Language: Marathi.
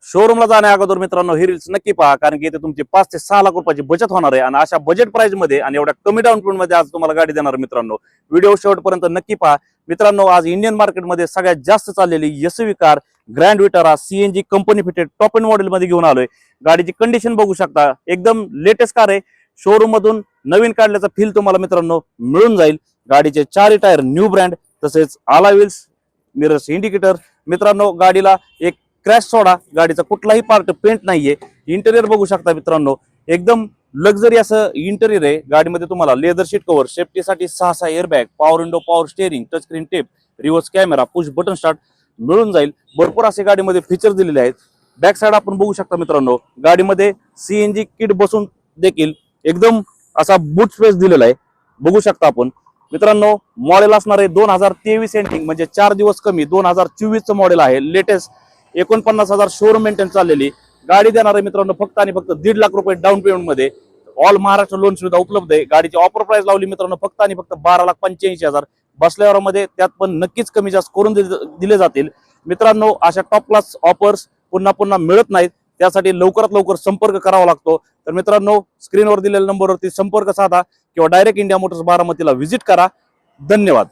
शोरूमला जाण्या अगोदर मित्रांनो ही रील्स नक्की पहा, कारण की इथे तुमची 5 ते 6 लाख रुपयाची बचत होणार आहे आणि अशा बजेट प्राइस मध्ये आणि एवढ्या कमी डाऊन पेमेंट मध्ये आज तुम्हाला गाडी देणार मित्रांनो. व्हिडिओ शेवटपर्यंत नक्की पहा मित्रांनो. आज इंडियन मार्केटमध्ये सगळ्यात जास्त चाललेली SUV car grand Vitara CNG company fitted top end model मध्ये घेऊन आलोय. गाडीची कंडिशन बघू शकता, एकदम लेटेस्ट कार आहे. शोरूम मधून नवीन काढल्याचा फील तुम्हाला मित्रांनो मिळून जाईल. गाडीचे 4 टायर न्यू ब्रँड, तसेच आला व्हील्स, मिरर्स इंडिकेटर. मित्रांनो गाडीला एक क्रॅश सोडा, गाडीचा कुठलाही पार्ट पेंट नाहीये. इंटेरियर बघू शकता मित्रांनो, एकदम लक्झरी असं इंटेरियर आहे. गाडीमध्ये तुम्हाला लेदर सीट कव्हर, सेफ्टीसाठी 6 airbag, power window, power steering, touch screen tape, reverse camera, push button start मिळून जाईल. भरपूर असे गाडीमध्ये फीचर दिलेले आहेत. बॅक साइड आपण बघू शकता मित्रांनो, गाडीमध्ये सीएनजी किट बसून देखील एकदम असा बूट स्पेस दिलेला आहे. बघू शकता आपण मित्रांनो. मॉडेल असणार आहे 2023 एंडिंग, म्हणजे 4 दिवस कमी 2024 चं मॉडेल आहे. लेटेस्ट 49,000 शोरूम मेंटेन चाललेली गाडी देणार आहे मित्रांनो. फक्त आणि फक्त 1.5 लाख रुपये डाऊन पेमेंट मध्ये ऑल महाराष्ट्र लोन सुविधा उपलब्ध आहे. गाडीची ऑफर प्राइस लावली मित्रांनो फक्त आणि फक्त 12,85,000. बसल्यावर मध्ये त्यात पण नक्कीच कमी जास्त करून दिले जातील मित्रांनो. अशा टॉप क्लास ऑफर्स पुन्हा पुन्हा मिळत नाहीत, त्यासाठी लवकरात लवकर संपर्क करावा लागतो. तर मित्रांनो स्क्रीनवर दिलेल्या नंबरवरती संपर्क साधा किंवा डायरेक्ट इंडिया मोटर्स बारामतीला व्हिजिट करा. धन्यवाद.